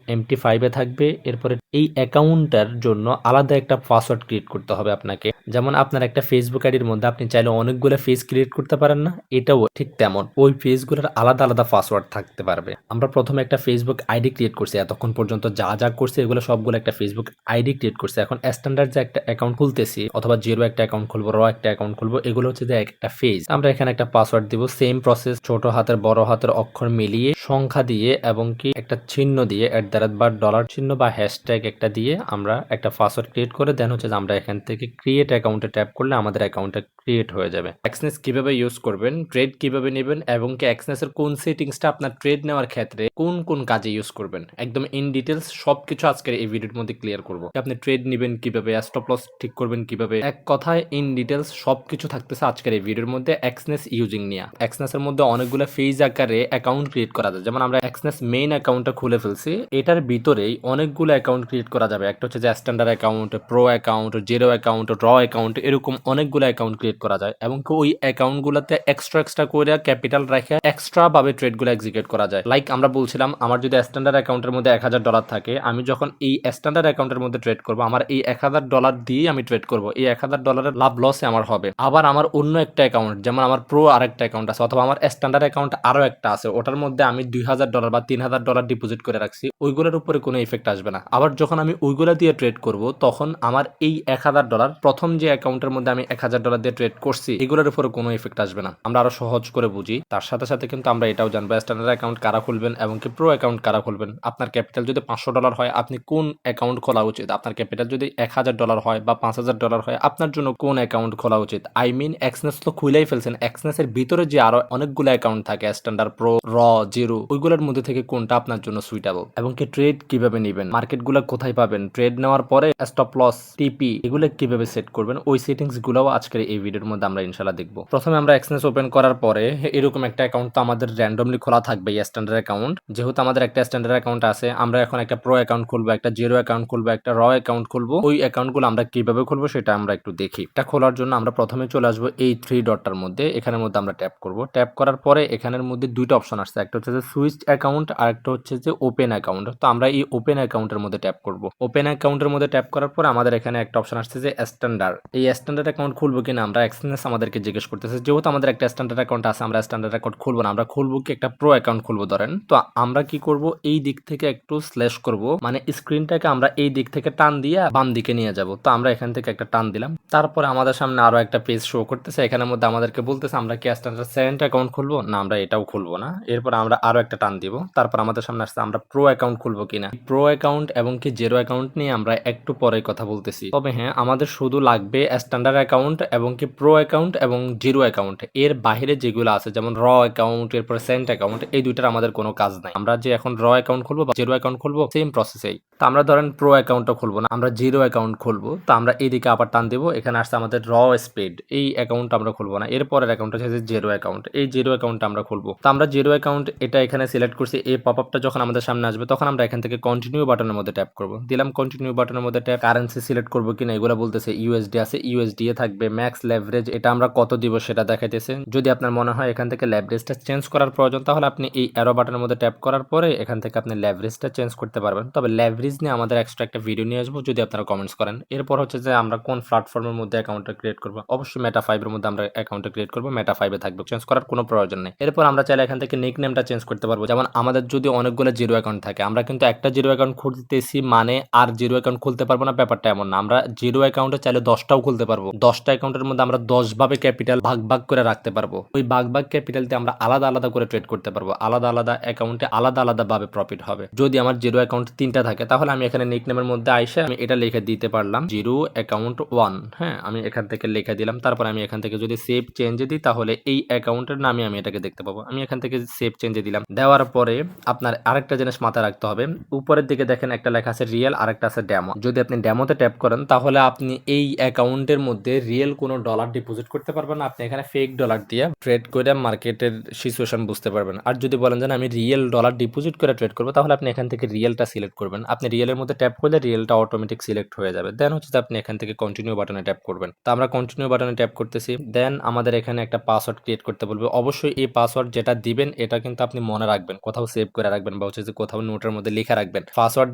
MT5 এ থাকবে। এরপরে এই অ্যাকাউন্টটার জন্য আলাদা একটা পাসওয়ার্ড ক্রিয়েট করতে হবে আপনাকে। যেমন আপনার একটা ফেসবুক আইডির মধ্যে আপনি চাইলে অনেকগুলো পেজ ক্রিয়েট করতে পারেন না, এটাও ঠিক তেমন ওই পেজগুলোর আলাদা আলাদা পাসওয়ার্ড থাকতে পারবে। আমরা প্রথমে একটা ফেসবুক আইডি ক্রিয়েট করছি, এতক্ষণ পর্যন্ত যা যা করছি এগুলো সবগুলো একটা ফেসবুক আইডি ক্রিয়েট করছি। এখন স্ট্যান্ডার্ড যে একটা অ্যাকাউন্ট খুলতেছি, অথবা জিরো একটা অ্যাকাউন্ট খুলবো, র একটা অ্যাকাউন্ট খুলবো, এগুলো হচ্ছে যে একটা পেজ। আমরা এখানে একটা পাসওয়ার্ড দিব, সেম প্রসেস, ছোট হাতের বড় হাতের অক্ষর মিলিয়ে সংখ্যা দিয়ে এবং কি একটা চিহ্ন দিয়ে @ বা ডলার চিহ্ন বা হ্যাশট্যাগ একটা দিয়ে আমরা একটা পাসওয়ার্ড ক্রিয়েট করে দেন হচ্ছে যে আমরা এখান থেকে ক্রিয়েট অ্যাকাউন্টে ট্যাপ করলে আমাদের অ্যাকাউন্টটা ক্রিয়েট হয়ে যাবে। এক্সনেস কিভাবে ইউজ করবেন, ট্রেড কিভাবে নেবেন এবং কি এক্সনেসের কোন সেটিংসটা আপনার ট্রেড নেওয়ার ক্ষেত্রে কোন কোন কাজে ইউজ করবেন, একদম ইন ডিটেলস সবকিছু আজকের এই ভিডিওর মধ্যে ক্লিয়ার করব। আপনি ট্রেড নেবেন কিভাবে, স্টপ লস ঠিক করবেন কিভাবে, এক কথায় ইন ডিটেলস সবকিছু থাকতেছে আজকের এই ভিডিওর মধ্যে এক্সনেস ইউজিং নিয়ে। এক্সনেসের মধ্যে অনেকগুলো ফেজ আকারে অ্যাকাউন্ট ক্রিয়েট করা যায়। যেমন আমরা এক্সনেস মেইন অ্যাকাউন্টটা খুলে ফেলছি, এটার ভিতরেই অনেকগুলো অ্যাকাউন্ট ক্রিয়েট করা যাবে। একটা হচ্ছে যে standard account, pro account, zero account, র অ্যাকাউন্ট, এরকম অনেকগুলো অ্যাকাউন্ট ক্রিয়েট করা যায় এবং ওই অ্যাকাউন্টগুলোতে এক্সট্রা করে ক্যাপিটাল রেখে এক্সট্রা ভাবে ট্রেডগুলো এক্সিকিউট করা যায়। লাইক আমরা বলছিলাম আমার যদি স্ট্যান্ডার্ড অ্যাকাউন্টের মধ্যে $1000 থাকে, আমি যখন এই স্ট্যান্ডার্ড অ্যাকাউন্টের মধ্যে ট্রেড করব, আমার এই $1000 দিয়ে আমি ট্রেড করব, এই $1000 লাভ লসে আমার হবে। আবার আমার অন্য একটা অ্যাকাউন্ট, যেমন আমার প্রো আরেকটা অ্যাকাউন্ট আছে, অথবা আমার স্ট্যান্ডার্ড অ্যাকাউন্ট আরো একটা আছে, ওটার মধ্যে আমি $2000 বা $3000 ডিপোজিট করে রাখছি, ওইগুলোর উপরে কোনো ইফেক্ট আসবে না। আবার যখন আমি ওইগুলা দিয়ে ট্রেড করব, তখন আমার এই $1000 প্রথম যে অ্যাকাউন্টের মধ্যে আমি $1000 দিয়ে ট্রেড করছি এগুলোর উপরে কোনো ইফেক্ট আসবে না। আমরা আরো সহজ করে বুঝি, তার সাথে সাথে কিন্তু আমরা এটাও জানবো স্ট্যান্ডার্ড অ্যাকাউন্ট কারা খুলবেন এবং কি প্রো অ্যাকাউন্ট কারা খুলবেন। আপনার ক্যাপিটাল যদি $500 হয় আপনি কোন অ্যাকাউন্ট খোলা উচিত, আপনার ক্যাপিটাল যদি $1000 হয় বা $5000 হয় আপনার জন্য কোন অ্যাকাউন্ট খোলা উচিত। আই মিন এক্সনেস তো খুলেই ফেলছেন, এক্সনেসের ভিতরে যে আরো অনেকগুলো অ্যাকাউন্ট থাকে স্ট্যান্ডার্ড, প্রো, র, জিরো, ওইগুলোর মধ্যে থেকে কোনটা আপনার জন্য সুইটেবল এবং কি ট্রেড কিভাবে নেবেন, মার্কেটগুলো কোথায় পাবেন, ট্রেড নেওয়ার পরে স্টপ লস, টিপি, এগুলো কিভাবে সেট করবেন, ওই সেটিংস গুলোও আজকের এই ভিডিওর মধ্যে আমরা ইনশাআল্লাহ দেখবো। প্রথমে আমরা এক্সনেস ওপেন করার পরে এরকম একটা অ্যাকাউন্ট তো আমাদের র্যান্ডমলি খোলা থাকবে, স্ট্যান্ডার্ড অ্যাকাউন্ট। যেহেতু আমাদের একটা স্ট্যান্ডার্ড অ্যাকাউন্ট আছে, আমরা এখন একটা প্রো অ্যাকাউন্ট খুলবো, একটা জিরো অ্যাকাউন্ট খুলবো, একটা র অ্যাকাউন্ট খুলবো। ওই অ্যাকাউন্টগুলো আমরা কিভাবে খুলবো সেটা আমরা একটু দেখি। এটা খোলার জন্য আমরা প্রথমে চলে আসবো এই 3 ডটটার মধ্যে, এখানের মধ্যে আমরা ট্যাপ করব। ট্যাপ করার পরে এখানের মধ্যে দুইটা অপশন আসছে, একটা হচ্ছে যে সুইচ অ্যাকাউন্ট আর একটা হচ্ছে যে ওপেন অ্যাকাউন্ট। তো আমরা এই ওপেন অ্যাকাউন্টের মধ্যে ট্যাপ করব। ওপেন অ্যাকাউন্টের মধ্যে ট্যাপ করার পরে আমাদের এখানে একটা অপশন আসছে যে স্ট্যান্ডার্ড। এই স্ট্যান্ডার্ড অ্যাকাউন্ট খুলবো কিনা আমরা এক্সচেঞ্জ আমাদেরকে জিজ্ঞেস করতেছে। যেহেতু আমাদের একটা স্ট্যান্ডার্ড অ্যাকাউন্ট আছে, আমরা স্ট্যান্ডার্ড অ্যাকাউন্ট খুলবো না, আমরা খুলবো কি একটা প্রো অ্যাকাউন্ট খুলবো ধরেন। তো আমরা কি করব, এই দিক থেকে একটু স্ল্যাশ করব, মানে স্ক্রিনটাকে আমরা এই দিক থেকে টান দিয়ে বাম দিকে নিয়ে যাব। তো আমরা এখান থেকে একটা টান দিলাম, তারপরে আমাদের সামনে সামনে আরো একটা পেজ শো করতেছে, এখানের মধ্যে আমাদেরকে বলতেছে আমরা কি স্ট্যান্ডার্ড সেন্ট অ্যাকাউন্ট খুলবো না, আমরা এটাও খুলবো না। এরপর আমরা আরো একটা টান দিব, তারপর আমাদের সামনে আসছে আমরা প্রো অ্যাকাউন্ট খুলবো কিনা। প্রো অ্যাকাউন্ট এবং কি জিরো অ্যাকাউন্ট নিয়ে আমরা একটু পরে কথা বলতেছি। তবে হ্যাঁ, আমাদের শুধু লাগবে স্ট্যান্ডার্ড অ্যাকাউন্ট এবং কি প্রো অ্যাকাউন্ট এবং জিরো অ্যাকাউন্ট। এর বাইরে যেগুলো আছে যেমন র অ্যাকাউন্ট, এরপর সেন্ট অ্যাকাউন্ট, এই দুইটার আমাদের কোনো কাজ নাই। আমরা যে এখন র অ্যাকাউন্ট খুলবো বা জিরো অ্যাকাউন্ট খুলবো সেম প্রসেসেই। তো আমরা ধরেন প্রো অ্যাকাউন্টটা খুলবো না, আমরা জিরো অ্যাকাউন্ট খুলবো। তো আমরা এইদিকে আবার টান দেবো, এখানে আসছে আমাদের র স্পিড, এই অ্যাকাউন্ট আমরা খুলবো না। এরপরের অ্যাকাউন্ট হচ্ছে জিরো অ্যাকাউন্ট, এই জিরো অ্যাকাউন্ট আমরা খুলবো। তো আমরা জিরো অ্যাকাউন্ট এটা এখানে সিলেক্ট করছি। এই পপ আপটা যখন আমাদের সামনে আসবে তখন আমরা এখান থেকে কন্টিনিউ বাটনের মধ্যে ট্যাপ করবো। দিলাম কন্টিনিউ বাটনের মধ্যে ট্যাপ। কারেন্সি সিলেক্ট করবো কিনা এগুলো বলতেছে। ইউএসডি আছে, ইউএসডি এ থাকবে। ম্যাক্স লেভারেজ এটা আমরা কত দিব সেটা দেখাইতেছে। যদি আপনার মনে হয় এখান থেকে লেভারেজটা চেঞ্জ করার প্রয়োজন, তাহলে আপনি এই অ্যারো বাটনের মধ্যে ট্যাপ করার পরে এখান থেকে আপনি লেভারেজটা চেঞ্জ করতে পারবেন। তবে লেভারেজ নিয়ে আমাদের এক্সট্রা একটা ভিডিও নিয়ে আসবো, যদি আপনারা কমেন্টস করেন। এরপর হচ্ছে যে আমরা কোন প্ল্যাটফর্মের মধ্যে অ্যাকাউন্টটা ক্রিয়েট করবো, অবশ্যই মেটা 5 এর মধ্যে আমরা অ্যাকাউন্টটা ক্রিয়েট করবো। মেটা 5 এ থাকবে, চেঞ্জ করার কোনো প্রয়োজন নেই। এরপর আমরা চাইলে এখান থেকে নিক নেমটা চেঞ্জ করতে পারবো। যেমন আমাদের যদি অনেকগুলো জিরো অ্যাকাউন্ট থাকে, আমরা কিন্তু একটা জিরো অ্যাকাউন্ট খুলতেছি মানে আর জিরো অ্যাকাউন্ট খুলতে পারবো না, ব্যাপারটা এমন না। আমরা জিরো অ্যাকাউন্টে চাইলে 10টাও খুলতে পারবো। 10টা অ্যাকাউন্টের মধ্যে আমরা 10 ভাবে ক্যাপিটাল ভাগ ভাগ করে রাখতে পারবো। ওই ভাগ ভাগ ক্যাপিটাল দিয়ে আমরা আলাদা আলাদা করে ট্রেড করতে পারবো। আলাদা আলাদা অ্যাকাউন্টে আলাদা আলাদা ভাবে প্রফিট হবে। যদি আমার জিরো অ্যাকাউন্ট 3টা থাকে, তাহলে আমি এখানে নিক নেমের মধ্যে আইসা আমি এটা লিখে দিতে পারলাম জিরো অ্যাকাউন্ট 1। হ্যাঁ, আমি এখান থেকে লিখে দিলাম। তারপর আমি এখান থেকে যদি সেভ চেঞ্জে দিই, তাহলে এই অ্যাকাউন্টের নামে আমি এটাকে দেখতে পাবো। আমি এখান থেকে সেভ চেঞ্জে দিলাম। দেওয়ার পরে আপনার আরেকটা জিনিস মাথায় রাখতে হবে, উপরের দিকে দেখেন একটা লেখা আছে রিয়েল, আরেকটা আছে ডেমো। যদি আপনি ডেমোতে ট্যাপ করেন, তাহলে আপনি এই অ্যাকাউন্টের মধ্যে রিয়েল কোনো ডলার ডিপোজিট করতে পারবেন না। আপনি এখানে ফেক ডলার দিয়ে ট্রেড করে মার্কেটের সিচুয়েশন বুঝতে পারবেন। আর যদি বলেন যে আমি রিয়েল ডলার ডিপোজিট করে ট্রেড করবো, তাহলে আপনি এখান থেকে রিয়েলটা সিলেক্ট করবেন। আপনি রিয়েলের মধ্যে ট্যাপ করলে রিয়েলটা অটোমেটিক সিলেক্ট হয়ে যাবে। দেন হচ্ছে আপনি এখান থেকে কন্টিনিউ বাটনে ট্যাপ করবেন। তো আমরা কন্টিনিউ বাটনে ট্যাপ করতেছি। দেন আমাদের এখানে একটা পাসওয়ার্ড ক্রিয়েট করতে বলবে। অবশ্যই এই পাসওয়ার্ড যেটা দিবেন এটা কিন্তু আপনি মনে রাখবেন, কোথাও সেভ করে রাখবেন বা হচ্ছে যে কোথাও নোটের মধ্যে লিখে রাখবেন। পাসওয়ার্ড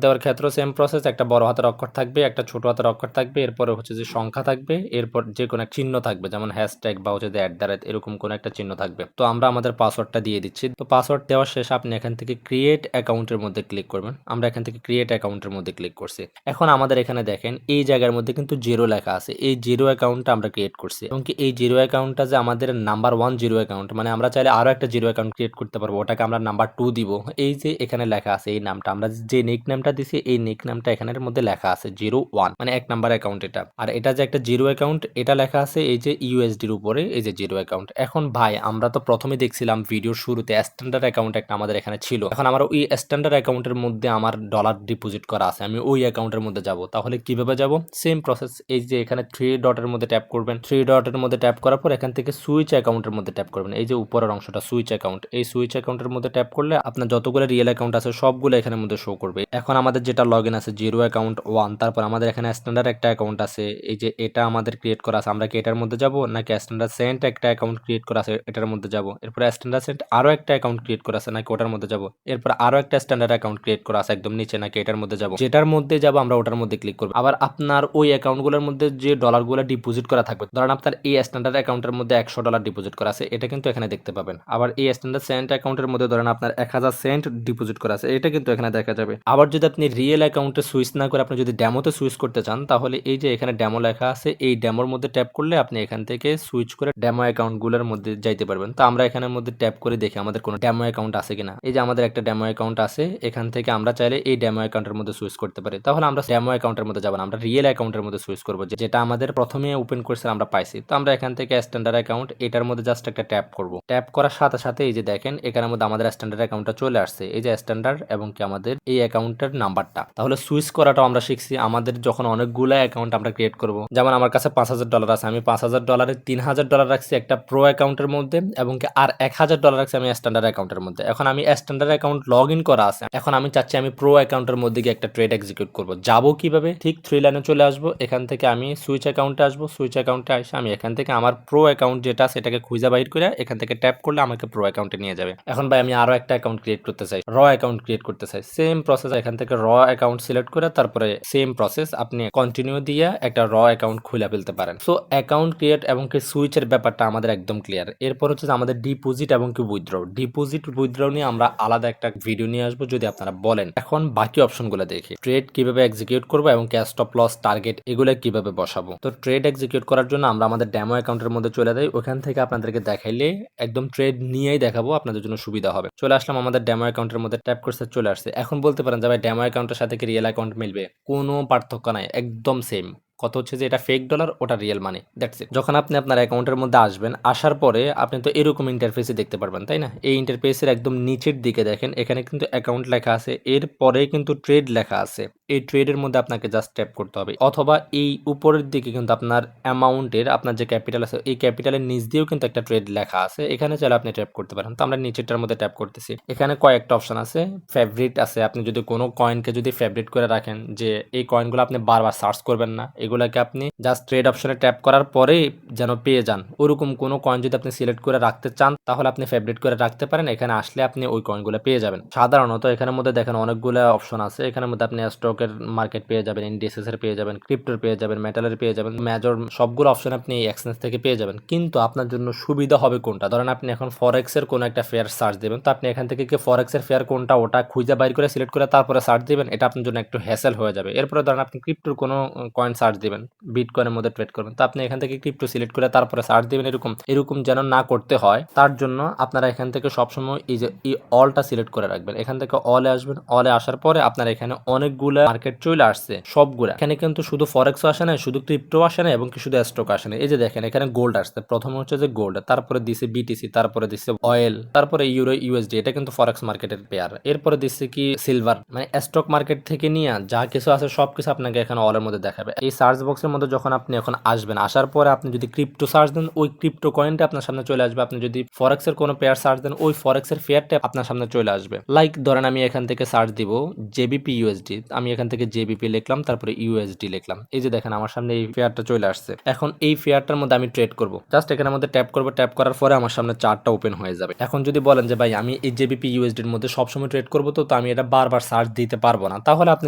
দেওয়ার ক্ষেত্রেও সেম প্রসেস, একটা বড় হাতের অক্ষর থাকবে, একটা ছোট হাতের অক্ষর থাকবে, এরপরে হচ্ছে যে সংখ্যা থাকবে, এরপর যে কোনো এক চিহ্ন থাকবে, যেমন হ্যাশট্যাগ বা হচ্ছে যে @, এরকম কোনো একটা চিহ্ন থাকবে। তো আমরা আমাদের পাসওয়ার্ডটা দিয়ে দিচ্ছি। তো পাসওয়ার্ড দেওয়ার শেষে আপনি এখান থেকে ক্রিয়েট অ্যাকাউন্টের মধ্যে ক্লিক করবেন। আমরা এখান থেকে ক্রিয়েট অ্যাকাউন্টের মধ্যে ক্লিক করছি। এখন আমাদের এখানে দেখেন এই জায়গার মধ্যে কিন্তু জিরো লেখা আছে। এই জিরো অ্যাকাউন্টটা আমরা ক্রিয়েট করছি এবং কি এই জিরো অ্যাকাউন্টটা যে আমাদের নাম্বার 1 জিরো অ্যাকাউন্ট, মানে আমরা চাইলে আরো একটা জিরো অ্যাকাউন্ট ক্রিয়েট করতে পারবো, ওটাকে আমরা নাম্বার 2 দিব। এই যে এখানে লেখা আছে এই নামটা, আমরা যে নিক নামটা দিছি এই নিক নামটা এখানের মধ্যে লেখা আছে 01, মানে 1 নাম্বার অ্যাকাউন্ট এটা। আর এটা যে একটা জিরো অ্যাকাউন্ট, এটা লেখা আছে এই যে ইউএসডির উপরে, এই যে জিরো অ্যাকাউন্ট। এখন ভাই আমরা তো প্রথমে দেখছিলাম ভিডিওর শুরুতে স্ট্যান্ডার্ড অ্যাকাউন্ট একটা আমাদের এখানে ছিল। এখন আমার ওই স্ট্যান্ডার্ড অ্যাকাউন্টের মধ্যে আমার ডলার ডিপোজিট করা আছে, আমি ওই অ্যাকাউন্টের মধ্যে যাব। তাহলে কিভাবে যাব? Same process. এই যে এখানে 3 ডটের মধ্যে ট্যাপ করবেন। 3 ডটের মধ্যে ট্যাপ করার পর এখান থেকে সুইচ অ্যাকাউন্টের মধ্যে ট্যাপ করবেন। এই যে উপরের অংশটা সুইচ অ্যাকাউন্ট, এই সুইচ অ্যাকাউন্টের মধ্যে ট্যাপ করলে আপনার যতগুলো রিয়েল অ্যাকাউন্ট আছে সবগুলো এখানের মধ্যে শো করবে। এখন আমাদের যেটা লগইন আছে জিরো অ্যাকাউন্ট 1, তারপর আমাদের এখানে স্ট্যান্ডার্ড একটা অ্যাকাউন্ট আছে, এই যে এটা আমাদের ক্রিয়েট করা আছে। আমরা কি এটার মধ্যে যাব নাকি স্ট্যান্ডার্ড সেন্ট একটা অ্যাকাউন্ট ক্রিয়েট করা আছে এটার মধ্যে যাব? এরপর স্ট্যান্ডার্ড সেন্ট আরো একটা অ্যাকাউন্ট ক্রিয়েট করা আছে নাকি ওটার মধ্যে যাব? এরপর আরো একটা স্ট্যান্ডার্ড অ্যাকাউন্ট ক্রিয়েট করা আছে একদম নিচে, নাকি এটার মধ্যে যাব? যেটার মধ্যে যাব আমরা ওটার মধ্যে ক্লিক করব। আবার আপনার ওই অ্যাকাউন্টগুলোর মধ্যে যে ডলারগুলো ডিপোজিট করা থাকবে, ধরেন আপনার এই স্ট্যান্ডার্ড অ্যাকাউন্টের মধ্যে $100 ডিপোজিট করা আছে, এটা কিন্তু এখানে দেখতে পাবেন। আবার এই স্ট্যান্ডার্ড সেন্ট অ্যাকাউন্টের মধ্যে ধরেন আপনার 1000 সেন্ট ডিপোজিট করা আছে, এটা কিন্তু এখানে দেখা যাবে। আবার যদি আপনি রিয়েল অ্যাকাউন্টে সুইচ না করে আপনি যদি ডেমোতে সুইচ করতে চান, তাহলে এই যে এখানে ডেমো লেখা আছে, এই ডেমোর মধ্যে ট্যাপ করলে আপনি এখান থেকে সুইচ করে ডেমো অ্যাকাউন্টগুলোর মধ্যে যাইতে পারবেন। তো আমরা এখানের মধ্যে ট্যাপ করে দেখি আমাদের কোনো ডেমো অ্যাকাউন্ট আছে কিনা। এই যে আমাদের একটা ডেমো অ্যাকাউন্ট আছে, এখান থেকে আমরা চাইলে এই ডেমো অ্যাকাউন্টের মধ্যে সুইচ করতে পারি। তাহলে আমরা ডেমো অ্যাকাউন্টের মধ্যে যাব না, আমরা রিয়েল অ্যাকাউন্টের মধ্যে সুইচ করব, যেটা আমাদের প্রথমে ওপেন করছে আমরা পাইছি। তো আমরা এখান থেকে স্ট্যান্ডার্ড অ্যাকাউন্ট এটার মধ্যে জাস্ট একটা ট্যাপ করব। ট্যাপ করার সাথে সাথে এই যে দেখেন এখানের মধ্যে আমাদের স্ট্যান্ডার্ড অ্যাকাউন্টটা চলে আসছে, এই যে স্ট্যান্ডার্ড এবং কি আমাদের এই অ্যাকাউন্টের নাম্বারটা। তাহলে সুইচ করাটাও আমরা শিখছি। আমাদের যখন অনেকগুলো অ্যাকাউন্ট আমরা ক্রিয়েট করব, যেমন আমার কাছে $5000 আছে, আমি $5000 $3000 রাখছি একটা প্রো অ্যাকাউন্টের মধ্যে এবং কি আর $1000 রাখছি আমি স্ট্যান্ডার্ড অ্যাকাউন্টের মধ্যে। এখন আমি স্ট্যান্ডার্ড অ্যাকাউন্ট লগ ইন করা আছে, এখন আমি চাচ্ছি আমি প্রো অ্যাকাউন্টের মধ্যে গিয়ে একটা ট্রেড এক্সিকিউট করব। যাবো কিভাবে? ঠিক 3 লাইনে চলে আসবো, এখান থেকে আমি সুইচ অ্যাকাউন্টে আসবো। সুইচ অ্যাকাউন্টে এসে আমি এখান থেকে আমার প্রো অ্যাকাউন্ট যেটা সেটাকে খুঁজে বাইর করে এখান থেকে ট্যাপ করলে আমাকে প্রো অ্যাকাউন্টে নিয়ে যাবে। এখন ভাই আমি আরো একটা অ্যাকাউন্ট ক্রিয়েট করতে চাই, র অ্যাকাউন্ট ক্রিয়েট করতে চাই। সেম প্রসেস, এখান থেকে র অ্যাকাউন্ট সিলেক্ট করে তারপরে সেম প্রসেস আপনি কন্টিনিউ দিয়ে একটা র অ্যাকাউন্ট খুলে ফেলতে পারেন। সো অ্যাকাউন্ট ক্রিয়েট এবং কি সুইচের ব্যাপারটা আমাদের একদম ক্লিয়ার। এরপর হচ্ছে আমাদের ডিপোজিট এবং কি উইথড্র। ডিপোজিট উইথড্র নিয়ে আমরা আলাদা একটা ভিডিও নিয়ে আসবো যদি আপনারা বলেন। এখন বাকি অপশনগুলো দেখি, ট্রেড কিভাবে এক্সিকিউট করবো এবং কি স্টপ লস টার্গেট এগুলো কিভাবে বসাবো। তো ট্রেড এক্সিকিউট এক্সিকিউট করার জন্য আমরা আমাদের ডেমো অ্যাকাউন্টের মধ্যে চলে যাই। ওখান থেকে আপনাদেরকে দেখাইলে একদম ট্রেড নিয়েই দেখাবো, আপনাদের জন্য সুবিধা হবে। চলে আসলাম আমাদের ডেমো অ্যাকাউন্টের মধ্যে, ট্যাপ করতে চলে আসছে। এখন বলতে পারেন যে ভাই ডেমো অ্যাকাউন্টের সাথে কি রিয়েল অ্যাকাউন্ট মিলবে? কোনো পার্থক্য নাই, একদম সেম। কথা হচ্ছে যে এটা ফেক ডলার, ওটা রিয়েল মানি, দ্যাটস ইট। যখন আপনি আপনার অ্যাকাউন্টের মধ্যে আসবেন, আসার পরে আপনি তো এরকম ইন্টারফেসই দেখতে পারবেন, তাই না? এই ইন্টারফেসের একদম নিচের দিকে দেখেন, এখানে কিন্তু অ্যাকাউন্ট লেখা আছে, এরপরে কিন্তু ট্রেড লেখা আছে। এই ট্রেডের মধ্যে আপনাকে জাস্ট ট্যাপ করতে হবে, অথবা এই উপরের দিকে কিন্তু আপনার অ্যামাউন্টের, আপনার যে ক্যাপিটাল আছে এই ক্যাপিটালের নিচ দিয়েও কিন্তু একটা ট্রেড লেখা আছে, এখানে চাইলে আপনি ট্যাপ করতে পারেন। তো আমরা নিচেরটার মধ্যে ট্যাপ করতেছি। এখানে কয়েকটা অপশন আছে, ফেভারিট আছে। আপনি যদি কোনো কয়েনকে যদি ফেভারিট করে রাখেন, যে এই কয়েনগুলো আপনি বারবার সার্চ করবেন না, এগুলাকে আপনি জাস্ট ট্রেড অপশনে ট্যাপ করার পরেই যেন পেয়ে যান, ওরকম কোনো কয়েন যদি আপনি সিলেক্ট করে রাখতে চান তাহলে আপনি ফেভারিট করে রাখতে পারেন। এখানে আসলে আপনি ওই কয়েনগুলো পেয়ে যাবেন। সাধারণত এখানের মধ্যে দেখেন অনেকগুলো অপশন আছে, এখানের মধ্যে আপনি স্টকের মার্কেট পেয়ে যাবেন, ইন্ডিসেস এর পেয়ে যাবেন, ক্রিপ্টোর পেয়ে যাবেন, মেটালের পেয়ে যাবেন, মেজর সবগুলো অপশন আপনি এই এক্সচেঞ্জ থেকে পেয়ে যাবেন। কিন্তু আপনার জন্য সুবিধা হবে কোনটা? ধরেন আপনি এখন ফরেক্স এর কোনো একটা ফেয়ার সার্চ দিবেন, তো আপনি এখান থেকে কি ফরেক্স এর ফেয়ার কোনটা ওটা খুঁজে বাইর করে সিলেক্ট করে তারপরে সার্চ দিবেন, এটা আপনার জন্য একটু হ্যাসেল হয়ে যাবে। এরপরে ধরেন আপনি ক্রিপ্টোর কোনো কয়েন সার্চ দিবেন, বিটকয়েনের মধ্যে ট্রেড করবেন, তো আপনি এখান থেকে ক্রিপ্টো সিলেক্ট করে তারপরে সার্চ দিবেন, এরকম এরকম যেন না করতে হয় তার জন্য আপনারা এখান থেকে সবসময় এই যে এই অলটা সিলেক্ট করে রাখবেন। এখান থেকে অলে আসবেন, অলে আসার পরে আপনার এখানে অনেকগুলো মার্কেট চলে আসছে, সবগুলা। এখানে কিন্তু শুধু ফরেক্সও আসে না, শুধু ক্রিপ্টো আসে না, এবং কি শুধু স্টক আসে না। এই যে দেখেন এখানে গোল্ড আসছে, প্রথম হচ্ছে যে গোল্ড, তারপরে দিছে বিটিসি, তারপরে দিছে অয়েল, তারপরে ইউরো ইউএসডি, এটা কিন্তু ফরেক্স মার্কেটের পেয়ার। এরপরে দিচ্ছে কি সিলভার, মানে স্টক মার্কেট থেকে নিয়ে যা কিছু আছে সবকিছু আপনাকে এখানে অলের মধ্যে দেখাবে। এই সার্চ বক্সের মধ্যে যখন আপনি এখন আসবেন, আসার পরে আপনি যদি ক্রিপ্টো সার্চ দেন, ওই ক্রিপ্টো কয়েনটা আপনার সামনে চলে আসবে। আপনি যদি ফরেক্স এর কোনো পেয়ার সার্চ দেন, ওই ফরেক্স এর পেয়ারটা আপনার সামনে চলে আসবে। লাইক ধরেন আমি এখান থেকে সার্চ দিব জেবিপি ইউএসডি, আমি এখান থেকে জেবিপি লিখলাম, তারপরে ইউএসডি লিখলাম। এই যে দেখেন আমার সামনে এই পেয়ারটা চলে আসছে। এখন এই পেয়ারটার মধ্যে আমি ট্রেড করব, জাস্ট এখানের মধ্যে ট্যাপ করব, ট্যাপ করার পরে আমার সামনে চার্টটা ওপেন হয়ে যাবে। এখন যদি বলেন যে ভাই আমি এই জেবিপি ইউএসডির মধ্যে সবসময় ট্রেড করবো, তো আমি এটা বারবার সার্চ দিতে পারবো না, তাহলে আপনি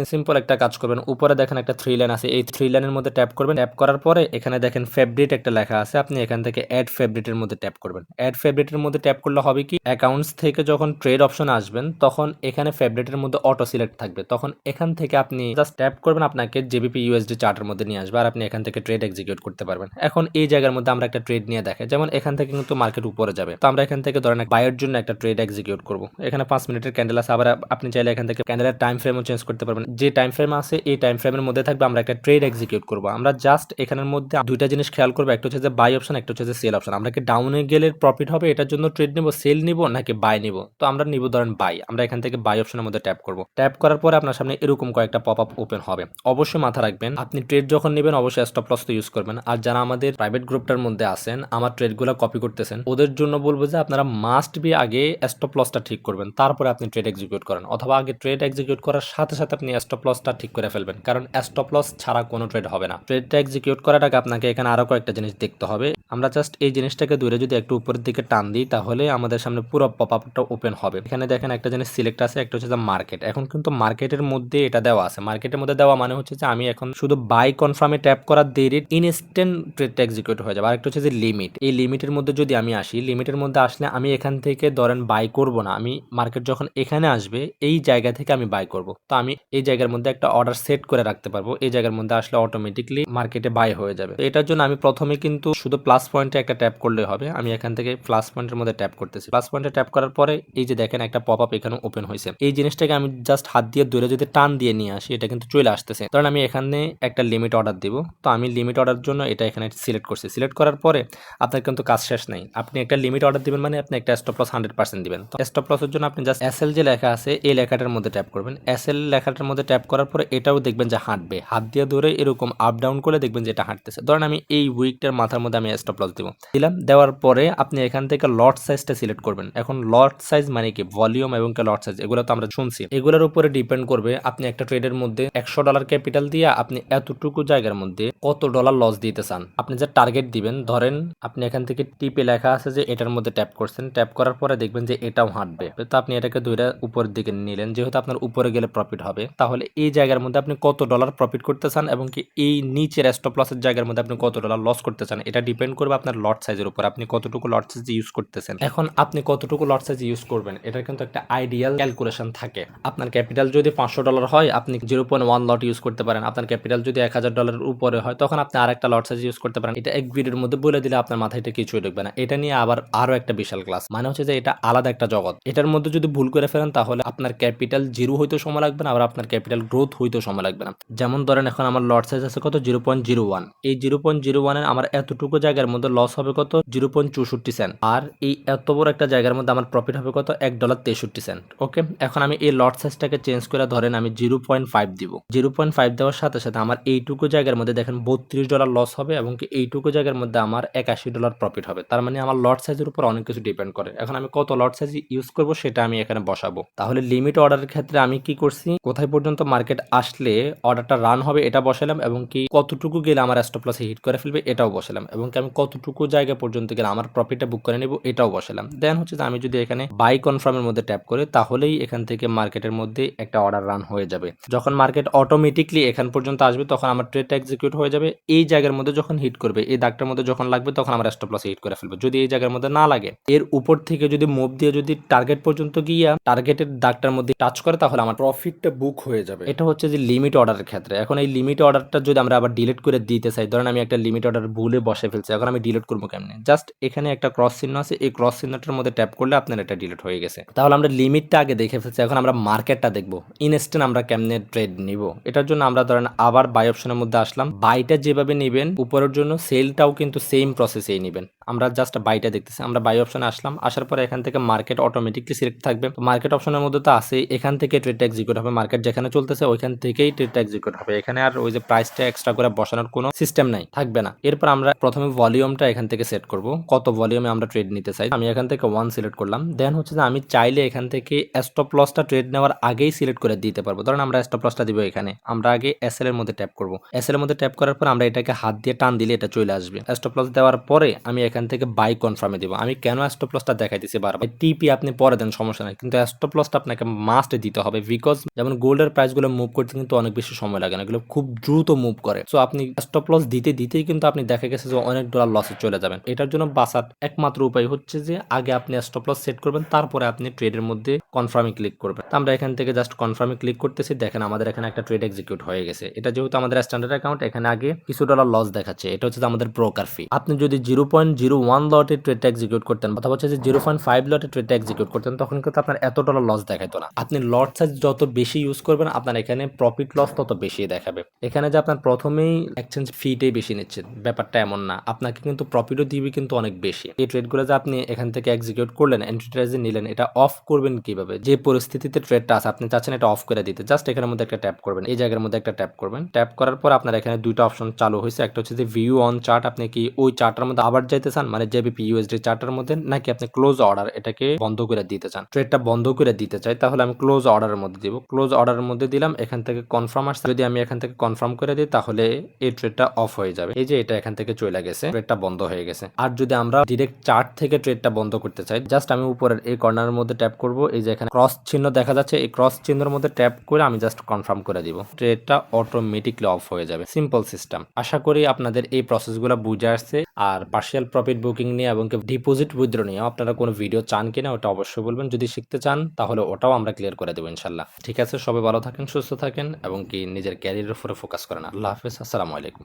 সিম্পল একটা কাজ করবেন। উপরে দেখেন একটা থ্রি লাইন আছে, এই থ্রি লাইনের মধ্যে ট্যাপ করবেন। ট্যাপ করার পরে এখানে দেখেন ফেভারিট একটা লেখা আছে, আপনি এখান থেকে অ্যাড ফেভারিটের মধ্যে ট্যাপ করবেন। অ্যাড ফেভারিটের মধ্যে ট্যাপ করলে হবে কি, অ্যাকাউন্টস থেকে যখন ট্রেড অপশন আসবেন তখন এখানে ফেভারিটের মধ্যে অটো সিলেক্ট থাকবে, তখন এখান থেকে আপনি জাস্ট ট্যাপ করবেন, আপনাকে জেবিপি ইউএসডি চার্টের মধ্যে নিয়ে আসবে, আর আপনি এখান থেকে ট্রেড এক্সিকিউট করতে পারবেন। এখন এই জায়গার মধ্যে আমরা একটা ট্রেড নিয়ে দেখে, যেমন এখান থেকে কিন্তু মার্কেট উপরে যাবে, তো আমরা এখান থেকে ধরেন বাইয়ের জন্য একটা ট্রেড এক্সিকিউট করব। এখানে 5 মিনিটের ক্যান্ডেল আছে, আবার আপনি চাইলে এখান থেকে ক্যান্ডেলের টাইম ফ্রেমও চেঞ্জ করতে পারবেন। যে টাইম ফ্রেম আছে এই টাইম ফ্রেমের মধ্যে থাকবে, আমরা একটা ট্রেড এক্সিকিউট করব। আমরা জাস্ট এখানের মধ্যে দুইটা জিনিস খেয়াল করবো, একটা হচ্ছে যে বাই অপশন, একটা হচ্ছে যে সেল অপশন। আমরা কি ডাউনে গেলে প্রফিট হবে এটার জন্য ট্রেড নিব, সেল নিব নাকি বাই নিব? তো আমরা নিব ধরেন বাই। আমরা এখান থেকে বাই অপশনের মধ্যে ট্যাপ করব। ট্যাপ করার পরে আপনার সামনে এরকম কয়েকটা পপ আপ ওপেন হবে। অবশ্যই মাথা রাখবেন, আপনি ট্রেড যখন নেবেন অবশ্যই স্টপ লস তো ইউজ করবেন। আর যারা আমাদের প্রাইভেট গ্রুপটার মধ্যে আছেন, আমার ট্রেডগুলো কপি করতেছেন, ওদের জন্য বলবো যে আপনারা মাস্ট বি আগে স্টপ লসটা ঠিক করবেন, তারপরে আপনি ট্রেড এক্সিকিউট করেন, অথবা আগে ট্রেড এক্সিকিউট করার সাথে সাথে আপনি স্টপ লসটা ঠিক করে ফেলবেন, কারণ স্টপ লস ছাড়া কোনো ট্রেড হবে না। ট্রেডটা এক্সিকিউট করার আগে আপনাকে এখানে আরো কয়েকটা জিনিস দেখতে হবে। আমরা জাস্ট এই জিনিসটাকে দূরে যদি একটু উপরের দিকে টান দিই, তাহলে আমাদের সামনে পুরো পপ আপটা ওপেন হবে। এখানে দেখেন একটা জিনিস সিলেক্ট আছে, একটা হচ্ছে যে মার্কেট। এখন কিন্তু মার্কেটের মধ্যে এটা দেওয়া আছে, মার্কেটের মধ্যে দেওয়া মানে হচ্ছে যে আমি এখন শুধু বাই কনফার্মে ট্যাপ করার দেরি ইনস্ট্যান্ট ট্রেডটা এক্সিকিউট হয়ে যাবে। আরেকটা হচ্ছে যে লিমিট, এই লিমিটের মধ্যে যদি আমি আসি, লিমিটের মধ্যে আসলে আমি এখান থেকে ধরেন বাই করব না, আমি মার্কেট যখন এখানে আসবে এই জায়গা থেকে আমি বাই করব। তো আমি এই জায়গার মধ্যে একটা অর্ডার সেট করে রাখতে পারবো, এই জায়গার মধ্যে আসলে অটোমেটিকলি মার্কেটে বাই হয়ে যাবে। তো এটার জন্য আমি প্রথমে কিন্তু শুধু প্লাস পয়েন্টে একটা ট্যাপ করলে হবে। আমি এখান থেকে প্লাস পয়েন্টের মধ্যে ট্যাপ করতেছি। প্লাস পয়েন্টে ট্যাপ করার পরে এই যে দেখেন একটা পপ আপ এখানে ওপেন হয়েছে। এই জিনিসটাকে আমি জাস্ট হাত দিয়ে দূরে যদি টান দিয়ে নিয়ে আসি, এটা কিন্তু চলে আসতেছে। কারণ আমি এখানে একটা লিমিট অর্ডার দিব, তো আমি লিমিট অর্ডার জন্য এটা এখানে সিলেক্ট করছি। সিলেক্ট করার পরে আপনার কিন্তু কাজ শেষ নাই, আপনি একটা লিমিট অর্ডার দিবেন মানে আপনি একটা স্টপ লস 100% দিবেন। তো স্টপ লসের জন্য আপনি জাস্ট এসএল যে লেখা আছে এই লেখাটার মধ্যে ট্যাপ করবেন। এসএল লেখাটার মধ্যে ট্যাপ করার পরে এটাও দেখবেন যে হাঁটবে, হাত দিয়ে ধরে এরকম আপ ডাউন করলে দেখবেন যে এটা হাঁটতেছে। ধরেন আমি এই উইকটার মাথার মধ্যে আমি স্টপ লস দিব, দিলাম। দেওয়ার পরে আপনি এখান থেকে লট সাইজটা সিলেক্ট করবেন। এখন লট সাইজ মানে কি, ভলিউম এবং লট সাইজ, এগুলো তো আমরা শুনছি, এগুলোর উপরে ডিপেন্ড করবে আপনি একটা ট্রেডের মধ্যে $100 ক্যাপিটাল দিয়ে আপনি এতটুকু জায়গার মধ্যে কত ডলার লস দিতে চান। আপনি যে টার্গেট দিবেন, ধরেন আপনি এখান থেকে টিপে লেখা আছে যে এটার মধ্যে ট্যাপ করছেন, ট্যাপ করার পরে দেখবেন যে এটাও হাঁটবে। তো আপনি এটাকে দুইটা উপরের দিকে নিলেন, যেহেতু আপনার উপরে গেলে প্রফিট হবে, তাহলে এই জায়গার মধ্যে আপনি কত ডলার প্রফিট করতে চান এবং কি এই নিচের স্টপ লসের জায়গার মধ্যে আপনি কত ডলার লস করতে চান, এটা ডিপেন্ড করবে আপনার লট সাইজের উপর, আপনি কতটুকু লট সাইজ ইউজ করতেছেন। এখন আপনি কতটুকু লট সাইজ ইউজ করবেন এটার কিন্তু একটা আইডিয়াল ক্যালকুলেশন থাকে। আপনার ক্যাপিটাল যদি $500 হয় আপনি 0.1 লট ইউজ করতে পারেন। আপনার ক্যাপিটাল যদি $1000 উপরে হয় তখন আপনি আরেকটা লট সাইজ ইউজ করতে পারেন। এটা এক ভিডিওর মধ্যে বলে দিলে আপনার মাথায় এটা কিছুই ঢুকবে না। এটা নিয়ে আবার আরো একটা বিশাল ক্লাস, মানে হচ্ছে যে এটা আলাদা একটা জগৎ। এটার মধ্যে যদি ভুল করে ফেলেন তাহলে আপনার ক্যাপিটাল জিরো হইতেও সময় লাগবে না, আবার আপনার ক্যাপিটাল গ্রোথ হইতেও সময় লাগবে না। যেমন ধরেন এখন আমার লট সাইজ আছে কত 0.01, এই 0.01 এর আমার এতটুকু জায়গার মধ্যে লস হবে কত 0.64 সেন্ট, আর এই এত বড় একটা জায়গার মধ্যে আমার প্রফিট হবে কত $1.63। ওকে, এখন আমি এই লট সাইজটাকে চেঞ্জ করে ধরেন আমি 0.5 দিব। 0.5 দেওয়ার সাথে সাথে আমার এইটুকু জায়গার মধ্যে দেখেন $32 লস হবে এবং কি এইটুকু জায়গার মধ্যে আমার $81 প্রফিট হবে। তার মানে আমার লট সাইজের উপর অনেক কিছু ডিপেন্ড করে। এখন আমি কত লট সাইজ ইউজ করব সেটা আমি এখানে বসাবো। তাহলে লিমিট অর্ডারের ক্ষেত্রে আমি কি করছি, কোথায় পর্যন্ত মার্কেট আসলে অর্ডারটা রান হবে এটা বসালাম, এবং কি কতটুকু গেলে আমার স্টপ লসে হিট করে ফেলবে এটাও বসালাম, এবং কি আমি কতটুকু জায়গা পর্যন্ত গেলে আমার প্রফিটটা বুক করে নেব এটাও বসালাম। দেন হচ্ছে যে আমি যদি এখানে বাই কনফার্মের মধ্যে ট্যাপ করি তাহলেই এখান থেকে মার্কেটের মধ্যে একটা অর্ডার রান হয়ে যাবে। যখন মার্কেট অটোমেটিকলি এখান পর্যন্ত আসবে তখন আমার ট্রেডটা এক্সিকিউট হয়ে যাবে। এই জায়গার মধ্যে যখন হিট করবে, এই দাগটার মধ্যে যখন লাগবে তখন আমার স্টপ লসে হিট করে ফেলবে। যদি এই জায়গার মধ্যে না লাগে, এর উপর থেকে যদি মুভ দিয়ে যদি টার্গেট পর্যন্ত গিয়া টার্গেটের দাগটার মধ্যে টাচ করে তাহলে আমার প্রফিটটা বুক হয়ে যাবে। এটা হচ্ছে যে লিমিট অর্ডারের ক্ষেত্রে। এখন এই লিমিট অর্ডারটা যদি আমরা আবার ডিলিট করে দিতে চাই, ধরেন আমি একটা লিমিট অর্ডার ভুলে বসে ফেলছি, এখন আমি ডিলিট করবো কেমনে? জাস্ট এখানে একটা ক্রস চিহ্ন আছে, এই ক্রস চিহ্নটার মধ্যে ট্যাপ করলে আপনার এটা ডিলিট হয়ে গেছে। তাহলে আমরা লিমিটটা আগে দেখে ফেলছি, এখন আমরা মার্কেটটা দেখবো ইনস্ট্যান্ট আমরা কেমনে ট্রেড নিব। এটার জন্য আমরা ধরেন আবার বাই অপশনের মধ্যে আসলাম। বাইটা যেভাবে নেবেন উপরের জন্য সেলটাও কিন্তু সেম প্রসেসেই নেবেন। আমরা জাস্ট বাইটা দেখতেছি, আমরা বাই অপশনে আসলাম, আসার পরে এখান থেকে মার্কেট অটোমেটিকলি সিলেক্ট থাকবে। মার্কেট অপশনের মধ্যে তো আছে, এখান থেকে ট্রেডটা এক্সিকিউট হবে। মার্কেট যেখানে চলতেছে ওইখান থেকেই ট্রেডটা এক্সিকিউট হবে। এখানে আর ওই যে প্রাইসটা এক্সট্রা করে বসানোর কোনো সিস্টেম নাই, থাকবে না। এরপর আমরা প্রথমে ভলিউমটা এখান থেকে সেট করব, কত ভলিউমে আমরা ট্রেড নিতে চাই। আমি এখান থেকে 1 সিলেক্ট করলাম। দেন হচ্ছে যে আমি চাইলে এখান থেকে স্টপ লসটা ট্রেড নেওয়ার আগেই সিলেক্ট করে দিতে পারবো। ধরেন আমরা স্টপ লসটা দিব এখানে, আমরা আগে এসএল এর মধ্যে ট্যাপ করব। এসএল এর মধ্যে ট্যাপ করার পর আমরা এটাকে হাত দিয়ে টান দিলে এটা চলে আসবে। স্টপ লস দেওয়ার পরে আমি এখান থেকে বাই কনফার্মে দিব। আমি কেন স্টপ লসটা দেখাইতেছি বারবার, টিপি আপনি পরে দেন সমস্যা নাই, কিন্তু স্টপ লসটা আপনাকে মাস্ট দিতে হবে। বিকজ যেমন গোল্ডের প্রাইসগুলো মুভ করতে কিন্তু অনেক বেশি সময় লাগে না, এগুলো খুব দ্রুত মুভ করে। সো আপনি স্টপ লস দিতেই কিন্তু আপনি দেখা গেছে যে অনেক ডলার লসে চলে যাবেন। এটার জন্য বাঁচার একমাত্র উপায় হচ্ছে যে আগে আপনি স্টপ লস সেট করবেন, তারপরে আপনি ট্রেডের মধ্যে কনফার্মে ক্লিক করবেন। তো আমরা এখান থেকে জাস্ট কনফার্মে ক্লিক করতেছি, দেখেন আমাদের এখানে একটা ট্রেড এক্সিকিউট হয়ে গেছে। এটা যেহেতু আমাদের স্ট্যান্ডার্ড অ্যাকাউন্ট, এখানে আগে কিছু ডলার লস দেখাচ্ছে, এটা হচ্ছে আমাদের ব্রোকার ফি। আপনি যদি 0.01 লটে ট্রেডটা এক্সিকিউট করতেন, অথবা হচ্ছে যে 0.5 লটে ট্রেডটা এক্সিকিউট করতেন, তখন কিন্তু আপনার এত ডলার লস দেখাইতো না। আপনি লট সাইজ যত বেশি ইউজ করবেন আপনার এখানে প্রফিট লস তত বেশি দেখাবে। এখানে যে আপনার প্রথমেই এক্সচেঞ্জ ফিটাই বেশি নিচ্ছেন, ব্যাপারটা এমন না, আপনাকে কিন্তু প্রফিটও দিবে কিন্তু অনেক বেশি। এই ট্রেডগুলো যে আপনি এখান থেকে এক্সিকিউট করলেন, এন্ট্রি ট্রেডে নিলেন, এটা অফ করবেন কিভাবে? যে পরিস্থিতিতে ট্রেডটা আছে আপনি চাচ্ছেন এটা অফ করে দিতে, জাস্ট এখানের মধ্যে একটা ট্যাপ করবেন, এই জায়গার মধ্যে একটা ট্যাপ করবেন। ট্যাপ করার পর আপনার এখানে দুইটা অপশন চালু হয়েছে, একটা হচ্ছে যে ভিউ অন চার্ট, আপনি কি ওই চার্টার মধ্যে আবার যাইতে চান, মানে জেবিপি ইউএসডি চার্টার মধ্যে, নাকি আপনি ক্লোজ অর্ডার এটাকে বন্ধ করে দিতে চান। ট্রেডটা বন্ধ করে দিতে চাই তাহলে আমি ক্লোজ অর্ডারের মধ্যে দিব। ক্লোজ অর্ডারের মধ্যে দিলাম, এখান থেকে কনফার্ম আসছে, যদি আমি এখান থেকে কনফার্ম করে দিই তাহলে এই ট্রেডটা অফ হয়ে যাবে। এই যে এটা এখান থেকে চলে গেছে, ট্রেডটা বন্ধ হয়ে গেছে। আর যদি আমরা ডিরেক্ট চার্ট থেকে ট্রেডটা বন্ধ করতে চাই, জাস্ট আমি উপরের এই কর্নারের মধ্যে ট্যাপ করব, এই যে এখানে ক্রস চিহ্ন দেখা যাচ্ছে, এই ক্রস চিহ্নের মধ্যে ট্যাপ করে আমি জাস্ট কনফার্ম করে দিব, ট্রেডটা অটোমেটিকলি অফ হয়ে যাবে। Simple system. আশা করি আপনাদের এই প্রসেসগুলো বুঝে আসছে। আর পার্শিয়াল প্রফিট বুকিং নিয়ে এবং ডিপোজিট উইথড্র নিয়ে আপনারা কোনো ভিডিও চান কিনা ওটা অবশ্যই বলবেন। যদি শিখতে চান তাহলে ওটাও আমরা ক্লিয়ার করে দেবো ইনশাল্লাহ। ঠিক আছে, সবাই ভালো থাকেন, সুস্থ থাকেন এবং কি নিজের ক্যারিয়ারের উপরে ফোকাস করেন। আল্লাহ হাফেজ, আসসালামু আলাইকুম।